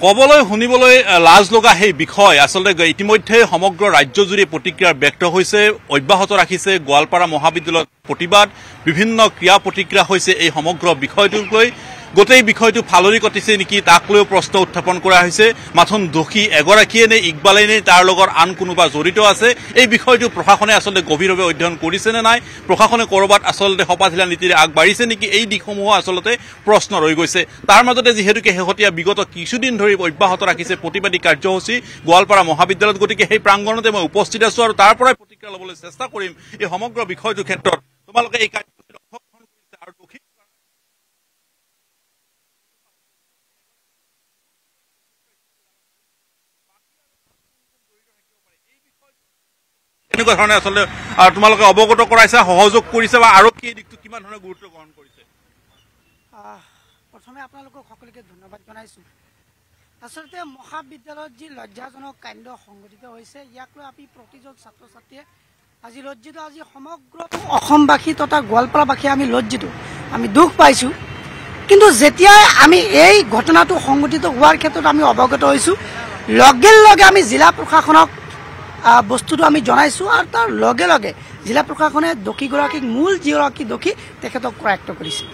কবলৈ শুনিবলৈ লাজ লগা সেই বিষয় আসলে ইতিমধ্যে সমগ্ৰ ৰাজ্য জুড়ে প্ৰতিক্ৰিয়া ব্যক্ত হয়েছে অব্যাহত ৰাখিছে গোৱালপাৰা মহাবিদ্যালয়ত প্ৰতিবাদ বিভিন্ন ক্ৰিয়া প্ৰতিক্ৰিয়া হয়েছে এই সমগ্ৰ বিষয়টোক লৈ গোটেই বিষয়টো ফালৰি কটিছে নেকি তাক লৈ প্ৰশ্ন উত্থাপন কৰা হৈছে মাথোন দোষী এগৰাকীয়ে নে ইকবালে নে তাৰ লগত আন কোনোবা জড়িত আছে এই বিষয়টো প্ৰশাসনে আসলে গভীৰভাৱে অধ্যয়ন কৰিছে নে নাই প্ৰশাসনে কৰবাত আসলে সপাধিলা নীতিৰে আগবাঢ়িছে নেকি এই দিশসমূহ আসলে প্ৰশ্ন ৰৈ গৈছে তাৰ মাজতে যিহেতুকে শেহতীয়া বিগত কিছুদিন ধৰি অব্যাহত ৰাখিছে প্ৰতিবাদী কাৰ্যসূচী গোৱালপাৰা মহাবিদ্যালয়ত গতিকে সেই প্ৰাংগণতে মই উপস্থিত আছো আৰু তাৰ পৰাই প্ৰতিক্ৰিয়া ল'বলৈ চেষ্টা কৰিম এই সমগ্ৰ বিষয়টোৰ ক্ষেত্ৰত তোমালোকে এই কাৰ্যসূচীত অংশগ্ৰহণ কৰিছে আৰু দোষী এনেকুৱা ধৰণে আসলে তোমালোকে অৱগত কৰাইছা সহযোগ কৰিছে বা আৰক্ষী এই দিশটো কিমান ধৰণে গুৰুত্ব গ্ৰহণ কৰিছে প্ৰথমে আপোনালোকক সকলোকে ধন্যবাদ জনাইছো আসলতে মহাবিদ্যালয়ত যি লজ্জাজনক কাণ্ড সংঘটিত হৈছে ইয়াক লৈ আমি প্ৰতিজন ছাত্ৰ ছাত্ৰীয়ে আজি লজ্জিত আজি সমগ্ৰ অসমবাসী তথা গোৱালপাৰাবাসী আমি লজ্জিত আমি দুখ পাইছো কিন্তু যেতিয়া আমি এই ঘটনাটো সংঘটিত হোৱাৰ ক্ষেত্ৰত আমি অৱগত হৈছো লগে লগে আমি জিলা প্ৰশাসনক বস্তুটো আমি জনাইছো আৰু তাৰ লগে লগে জিলা প্ৰশাসনে দোষীগৰাকীক মূল যিগৰাকী দোষী তেখেতক কৰায়ত্ব কৰিছে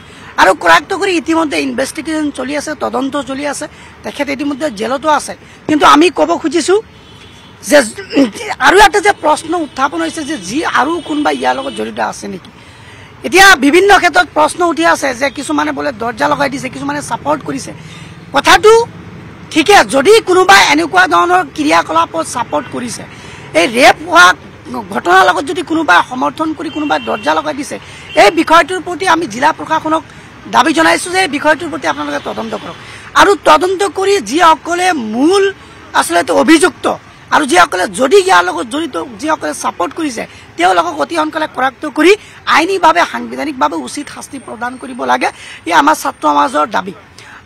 আৰু কৰায়ত্ব কৰি ইতিমধ্যে ইনভেষ্টিগেশ্যন চলি আছে তদন্ত চলি আছে তেখেত ইতিমধ্যে জেলতো আছে কিন্তু আমি ক'ব খুজিছো যে আৰু এটা যে প্ৰশ্ন উত্থাপন হৈছে যে যি আৰু কোনোবা ইয়াৰ লগত জড়িত আছে নেকি এতিয়া বিভিন্ন ক্ষেত্ৰত প্ৰশ্ন উঠি আছে যে কিছুমানে বোলে দৰ্জা লগাই দিছে কিছুমানে ছাপৰ্ট কৰিছে কথাটো ঠিকে যদি কোনোবা এনেকুৱা ধৰণৰ ক্ৰিয়াকলাপত ছাপৰ্ট কৰিছে এই ৰেপ হোৱা ঘটনাৰ লগত যদি কোনোবাই সমৰ্থন কৰি কোনোবাই দৰ্জা লগাই দিছে এই বিষয়টোৰ প্ৰতি আমি জিলা প্ৰশাসনক দাবী জনাইছো যে এই বিষয়টোৰ প্ৰতি আপোনালোকে তদন্ত কৰক আৰু তদন্ত কৰি যিসকলে মূল আসলতে অভিযুক্ত আৰু যিসকলে যদি ইয়াৰ লগত জড়িত যিসকলে ছাপৰ্ট কৰিছে তেওঁলোকক অতি সোনকালে কৰায়ত্ব কৰি আইনীভাৱে সাংবিধানিকভাৱে উচিত শাস্তি প্ৰদান কৰিব লাগে ই আমাৰ ছাত্ৰ সমাজৰ দাবী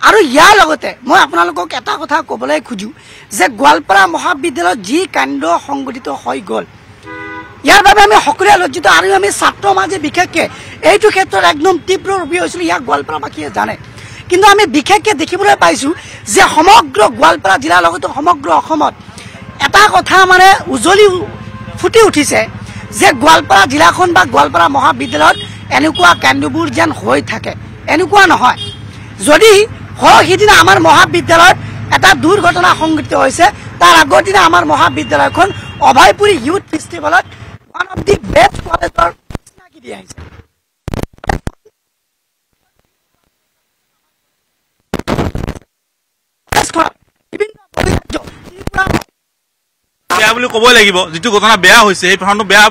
আৰু ইয়াৰ লগতে মই আপোনালোকক এটা কথা ক'বলৈ খোজো যে গোৱালপাৰা মহাবিদ্যালয়ত যি কাণ্ড সংঘটিত হৈ গ'ল ইয়াৰ বাবে আমি সকলোৱে লজ্জিত আৰু আমি ছাত্ৰ সমাজে বিশেষকৈ এইটো ক্ষেত্ৰত একদম তীব্ৰ ৰূপী হৈছিল ইয়াক গোৱালপাৰাবাসীয়ে জানে কিন্তু আমি বিশেষকৈ দেখিবলৈ পাইছোঁ যে সমগ্ৰ গোৱালপাৰা জিলাৰ লগতে সমগ্ৰ অসমত এটা কথা মানে উজলি ফুটি উঠিছে যে গোৱালপাৰা জিলাখন বা গোৱালপাৰা মহাবিদ্যালয়ত এনেকুৱা কাণ্ডবোৰ যেন হৈ থাকে এনেকুৱা নহয় যদি হয় সিদিনা আমাৰ মহাবিদ্যালয়ত এটা দুৰ্ঘটনা সংঘটিত হৈছে তাৰ আগৰ দিনা আমাৰ মহাবিদ্যালয়খন অভয়পুৰী ইউথ ফেষ্টিভেলত ওৱান অফ দি বেষ্ট কলেজৰ চিনাকি দিয়া হৈছে বেয়া বুলি ক'বই লাগিব যিটো ঘটনা বেয়া হৈছে সেই প্ৰসংগটো বেয়া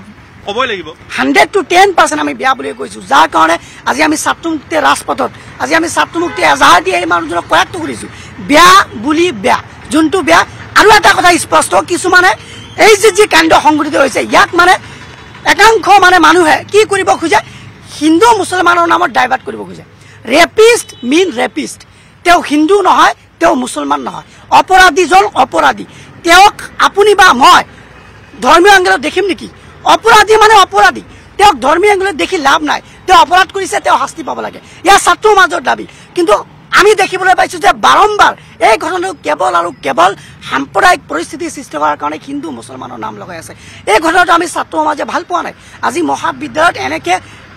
ক'বই লাগিব 100 to 10% আমি বেয়া বুলি কৈছো যাৰ কাৰণে আজি আমি ছাত্ৰমুক্তি ৰাজপথত আজি আমি ছাত্ৰমুক্তি এজাহাৰ দি এই মানুহজনক কৰায়ত্ব কৰিছো বেয়া বুলি বেয়া যোনটো বেয়া আৰু এটা কথা স্পষ্ট কিছুমানে এই যে কাণ্ড সংঘটিত হৈছে ইয়াক মানে একাংশ মানে মানুহে কি কৰিব খোজে হিন্দু মুছলমানৰ নামত ডাইভাৰ্ট কৰিব খোজে ৰেপিষ্ট মিন ৰেপিষ্ট তেওঁ হিন্দু নহয় তেওঁ মুছলমান নহয় অপৰাধীজন অপৰাধী তেওঁক আপুনি বা মই ধৰ্মীয় এংগলত দেখিম নেকি অপৰাধী মানে অপৰাধী তেওঁক ধৰ্মীয় এংগলত দেখি লাভ নাই তেওঁ অপৰাধ কৰিছে তেওঁ শাস্তি পাব লাগে ইয়াৰ ছাত্ৰ সমাজৰ দাবী কিন্তু আমি দেখিবলৈ পাইছো যে বাৰম্বাৰ এই ঘটনাটো কেৱল আৰু কেৱল সাম্প্ৰদায়িক পৰিস্থিতি সৃষ্টি কৰাৰ কাৰণে হিন্দু মুছলমানৰ নাম লগাই আছে এই ঘটনাটো আমি ছাত্ৰ সমাজে ভাল পোৱা নাই আজি মহাবিদ্যালয়ত এনেকৈ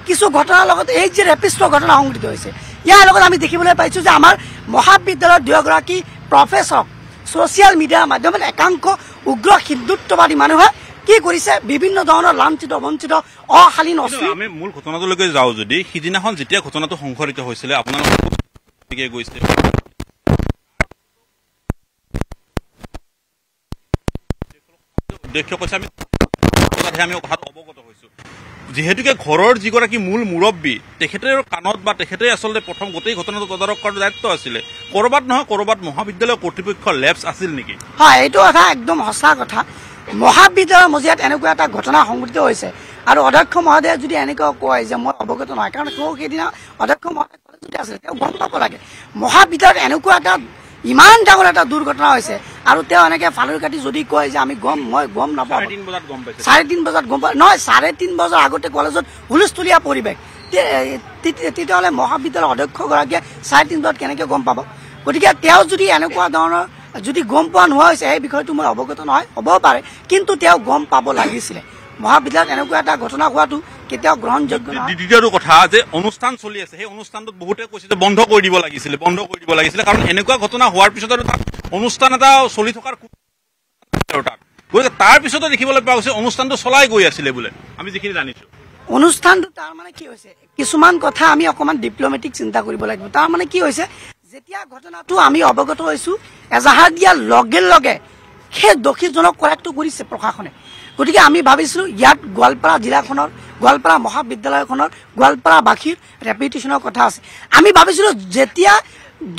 কিছু ঘটনাৰ লগত এই যে ৰেপিষ্টৰ ঘটনা সংঘটিত হৈছে ইয়াৰ লগত আমি দেখিবলৈ পাইছো যে আমাৰ মহাবিদ্যালয়ৰ দুয়োগৰাকী প্ৰফেচৰক ছ'চিয়েল মিডিয়াৰ মাধ্যমত একাংশ উগ্ৰ হিন্দুত্ববাদী মানুহে কি কৰিছে বিভিন্ন ধৰণৰ লাঞ্ছিত বঞ্চিত অশালীন আমি মূল ঘটনাটোলৈকে যাওঁ যদি সিদিনাখন যেতিয়া ঘটনাটো সংঘটিত হৈছিলে আপোনালোকে গৈছে আমি কথাটো অৱগত হৈছো যিহেতুকে ঘৰৰ যিগৰাকী মূল মুৰব্বী তেখেতৰ কাণত বা তেখেতে আচলতে প্ৰথম গোটেই ঘটনাটো তদাৰক কৰাৰ দায়িত্ব আছিলে ক'ৰবাত নহয় ক'ৰবাত মহাবিদ্যালয় কৰ্তৃপক্ষৰ লেপছ আছিল নেকি হয় এইটো কথা একদম সঁচা কথা মহাবিদ্যালয়ৰ মজিয়াত এনেকুৱা এটা ঘটনা সংঘটিত হৈছে আৰু অধ্যক্ষ মহোদয়ে যদি এনেকুৱা কয় যে মই অৱগত নহয় কাৰণ তেওঁ সেইদিনা অধ্যক্ষ মহোদয় কলেজতে আছিলে তেওঁ গম পাব লাগে মহাবিদ্যালয়ত এনেকুৱা এটা ইমান ডাঙৰ এটা দুৰ্ঘটনা হৈছে আৰু তেওঁ এনেকৈ ফালৰি কাটি যদি কয় যে মই গম নাপাওঁ 3:30 বজাত গম পাওঁ নহয় 3:30 বজাৰ আগতে কলেজত হুলস্থুলীয়া পৰিৱেশ তেতিয়াহ'লে মহাবিদ্যালয়ৰ অধ্যক্ষগৰাকীয়ে 3:30 বজাত কেনেকৈ গম পাব গতিকে তেওঁ যদি এনেকুৱা ধৰণৰ যদি গম পোৱা নোহোৱা হৈছে এই বিষয়টো মই অৱগত নহয়, হ'ব পাৰে, কিন্তু তেওঁ গম পাব লাগিছিলে। মহাবিদ্যালয়ত এনেকুৱা এটা ঘটনা হোৱাটো কেতিয়াও গ্ৰহণযোগ্য নহয়। দ্বিতীয়টো কথা যে অনুষ্ঠান চলি আছে, সেই অনুষ্ঠানটোত বহুতে কৈছে যে বন্ধ কৰি দিব লাগিছিলে, কাৰণ এনেকুৱা ঘটনা হোৱাৰ পিছত আৰু তাত অনুষ্ঠান এটা চলি থকাৰ তাৰ পিছতো দেখিবলৈ পোৱা গৈছে অনুষ্ঠানটো চলাই গৈ আছিলে বোলে, আমি যিখিনি জানিছো। অনুষ্ঠানটো তাৰ মানে কি হৈছে, কিছুমান কথা আমি অকণমান ডিপ্ল'মেটিক চিন্তা কৰিব লাগিব। তাৰ মানে কি হৈছে, যেতিয়া ঘটনাটো আমি অৱগত হৈছো, এজাহাৰ দিয়াৰ লগে লগে সেই দোষীজনক কৰায়ত্ব কৰিছে প্ৰশাসনে। গতিকে আমি ভাবিছিলো ইয়াত গোৱালপাৰা জিলাখনৰ, গোৱালপাৰা মহাবিদ্যালয়খনৰ, গোৱালপাৰাবাসীৰ ৰেপুটেশ্যনৰ কথা আছে। আমি ভাবিছিলো যেতিয়া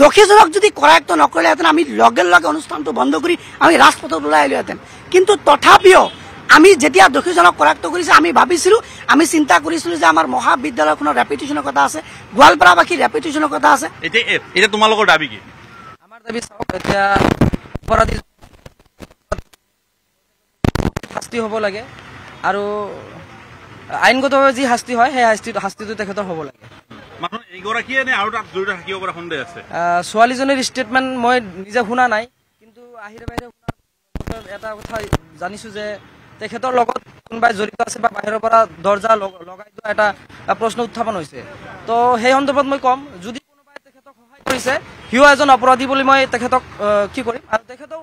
দোষীজনক যদি কৰায়ত্ব নকৰিলেহেঁতেন আমি লগে লগে অনুষ্ঠানটো বন্ধ কৰি আমি ৰাজপথত ওলাই আহিলোহেঁতেন। কিন্তু তথাপিও আমি যেতিয়া দোষীজনক কৰায়ত্ব কৰিছে, আমি ভাবিছিলো, আমি চিন্তা কৰিছিলো যে আমাৰ মহাবিদ্যালয়খনৰ ৰেপুটেশ্যনৰ কথা আছে, গোৱালপাৰাবাসীৰ ৰেপুটেশ্যনৰ কথা আছে। এতিয়া তোমালোকৰ দাবী কি? আমাৰ দাবী চাওক, এতিয়া অপৰাধী শাস্তি হ'ব লাগে, আৰু আইনগতভাৱে যি শাস্তি হয় সেই শাস্তিটো তেখেতৰ হ'ব লাগে। ছোৱালীজনীৰ ষ্টেটমেণ্ট মই নিজে শুনা নাই, কিন্তু আহিৰে বাহিৰে এটা কথা জানিছো যে তেখেতৰ লগত কোনোবাই জড়িত আছে বা বাহিৰৰ পৰা দৰ্জা লগাই দিয়া এটা প্ৰশ্ন উত্থাপন হৈছে। তো সেই সন্দৰ্ভত মই ক'ম, যদি কোনোবাই তেখেতক সহায় কৰিছে, সিও এজন অপৰাধী বুলি মই তেখেতক কি কৰিম, আৰু তেখেতেও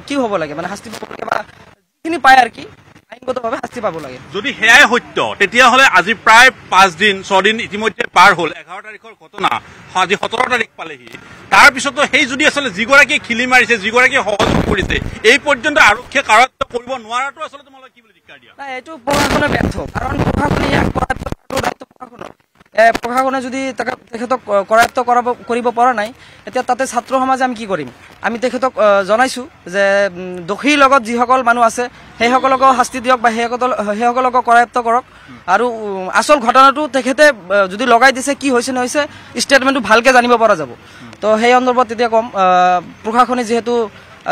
কি হ'ব লাগে, মানে শাস্তি পাব লাগে, বা যিখিনি পায় আৰু কি আইনগতভাৱে শাস্তি পাব লাগে। যদি সেয়াই সত্য, তেতিয়াহ'লে আজি প্ৰায় 5-6 দিন ইতিমধ্যে পাৰ হ'ল। 11 তাৰিখৰ ঘটনা, আজি 17 তাৰিখ পালেহি। তাৰ পিছতো সেই যদি আচলতে যিগৰাকীয়ে খিলি মাৰিছে, যিগৰাকীয়ে সহযোগ কৰিছে, এই পৰ্যন্ত আৰক্ষীয়ে কাৰায়ত্ব কৰিব নোৱাৰাটো আচলতে তোমালোকে কি বুলি ধিক্কাৰ দিয়া? নাই, এইটো প্ৰশাসনে ব্যৰ্থ, কাৰণ প্ৰশাসনে দায়িত্ব প্ৰশাসনৰ। প্ৰশাসনে যদি তেখেতক কৰায়ত্ব কৰিব পৰা নাই, এতিয়া তাতে ছাত্ৰ সমাজে আমি কি কৰিম? আমি তেখেতক জনাইছো যে দোষীৰ লগত যিসকল মানুহ আছে সেইসকলকো শাস্তি দিয়ক, বা সেইসকলকো কৰায়ত্ব কৰক, আৰু আচল ঘটনাটো তেখেতে যদি লগাই দিছে কি হৈছে নহৈছে ষ্টেটমেণ্টটো ভালকে জানিব পৰা যাব। তো সেই সন্দৰ্ভত তেতিয়া ক'ম, প্ৰশাসনে যিহেতু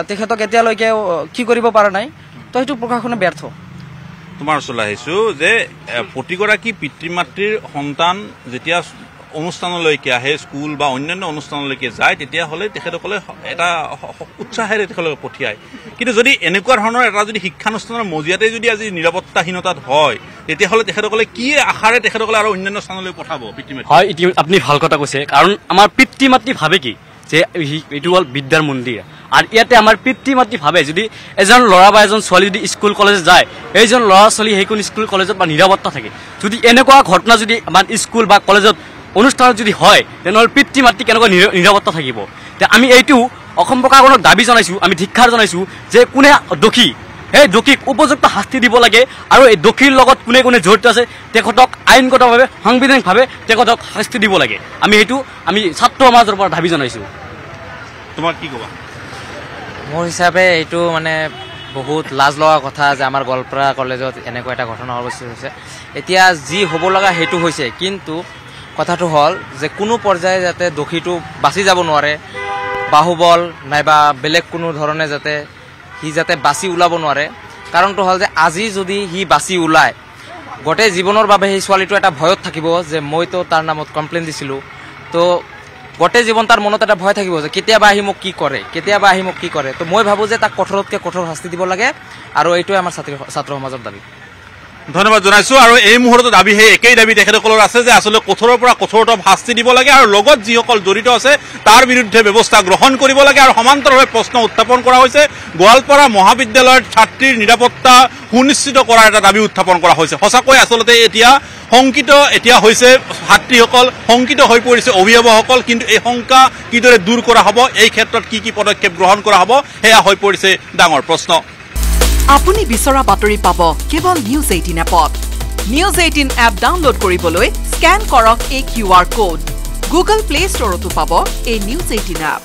তেখেতক এতিয়ালৈকে কি কৰিব পৰা নাই, তো সেইটো প্ৰশাসনে ব্যৰ্থ। তোমাৰ ওচৰলৈ আহিছো যে প্ৰতিগৰাকী পিতৃ মাতৃৰ সন্তান যেতিয়া অনুষ্ঠানলৈকে আহে, স্কুল বা অন্যান্য অনুষ্ঠানলৈকে যায়, তেতিয়াহ'লে তেখেতসকলে এটা উৎসাহেৰে তেখেতলোকে পঠিয়ায়। কিন্তু যদি এনেকুৱা ধৰণৰ এটা যদি শিক্ষানুষ্ঠানৰ মজিয়াতে যদি আজি নিৰাপত্তাহীনতাত হয়, তেতিয়াহ'লে তেখেতসকলে কি আশাৰে তেখেতসকলে আৰু অন্যান্য স্থানলৈ পঠাব পিতৃ মাতৃ? হয়, আপুনি ভাল কথা কৈছে, কাৰণ আমাৰ পিতৃ মাতৃ ভাবে কি যে এইটো হ'ল বিদ্যাৰ মন্দিৰ, আৰু ইয়াতে আমাৰ পিতৃ মাতৃ ভাবে যদি এজন ল'ৰা বা এজন ছোৱালী যদি স্কুল কলেজত যায়, এইজন ল'ৰা ছোৱালী সেইখন স্কুল কলেজত বা নিৰাপত্তা থাকে। যদি এনেকুৱা ঘটনা যদি আমাৰ স্কুল বা কলেজত অনুষ্ঠানত যদি হয়, তেনেহ'লে পিতৃ মাতৃ কেনেকুৱা নিৰাপত্তা থাকিব? আমি এইটো অসম প্ৰশাসনক দাবী জনাইছো, আমি ধিক্কাৰ জনাইছো যে কোনে দোষী, সেই দোষীক উপযুক্ত শাস্তি দিব লাগে, আৰু এই দোষীৰ লগত কোনে কোনে জড়িত আছে তেখেতক আইনগতভাৱে সাংবিধানিকভাৱে তেখেতক শাস্তি দিব লাগে। সেইটো আমি ছাত্ৰ সমাজৰ পৰা দাবী জনাইছো। তোমাক কি ক'বা? মোৰ হিচাপে এইটো মানে বহুত লাজ লগা কথা যে আমাৰ গোৱালপাৰা কলেজত এনেকুৱা এটা ঘটনা অৱস্থিত হৈছে। এতিয়া যি হ'ব লগা সেইটো হৈছে, কিন্তু কথাটো হ'ল যে কোনো পৰ্যায়ে যাতে দোষীটো বাচি যাব নোৱাৰে, বাহুবল নাইবা বেলেগ কোনো ধৰণে যাতে সি বাচি ওলাব নোৱাৰে। কাৰণটো হ'ল যে আজি যদি সি বাচি ওলায়, গোটেই জীৱনৰ বাবে সেই ছোৱালীটো এটা ভয়ত থাকিব যে মইতো তাৰ নামত কমপ্লেইন দিছিলোঁ। তো গোটেই জীৱন তাৰ মনত এটা ভয় থাকিব যে কেতিয়াবা আহি মোক কি কৰে। তো মই ভাবোঁ যে তাক কঠোৰতকৈ কঠোৰ শাস্তি দিব লাগে, আৰু এইটোৱে আমাৰ ছাত্ৰ সমাজৰ দাবী। ধন্যবাদ জনাইছো। আৰু এই মুহূৰ্তত দাবী সেই একেই দাবী তেখেতসকলৰ আছে যে আচলতে কঠোৰৰ পৰা কঠোৰতম শাস্তি দিব লাগে, আৰু লগত যিসকল জড়িত আছে তাৰ বিৰুদ্ধে ব্যৱস্থা গ্ৰহণ কৰিব লাগে। আৰু সমান্তৰালভাৱে প্ৰশ্ন উত্থাপন কৰা হৈছে, গোৱালপাৰা মহাবিদ্যালয়ৰ ছাত্ৰীৰ নিৰাপত্তা সুনিশ্চিত কৰাৰ এটা দাবী উত্থাপন কৰা হৈছে। সঁচাকৈ আচলতে এতিয়া শংকিত হৈছে ছাত্ৰীসকল, শংকিত হৈ পৰিছে অভিভাৱকসকল। কিন্তু এই শংকা কিদৰে দূৰ কৰা হ'ব, এই ক্ষেত্ৰত কি কি পদক্ষেপ গ্ৰহণ কৰা হ'ব, সেয়া হৈ পৰিছে ডাঙৰ প্ৰশ্ন। আপুনি বিচৰা বাতৰি পাব কেৱল নিউজ 18 এপত। নিউজ 18 এপ ডাউনলোড কৰিবলৈ স্কেন কৰক এই QR কোড। গুগল প্লে ষ্টৰতো পাব এই নিউজ 18 এপ।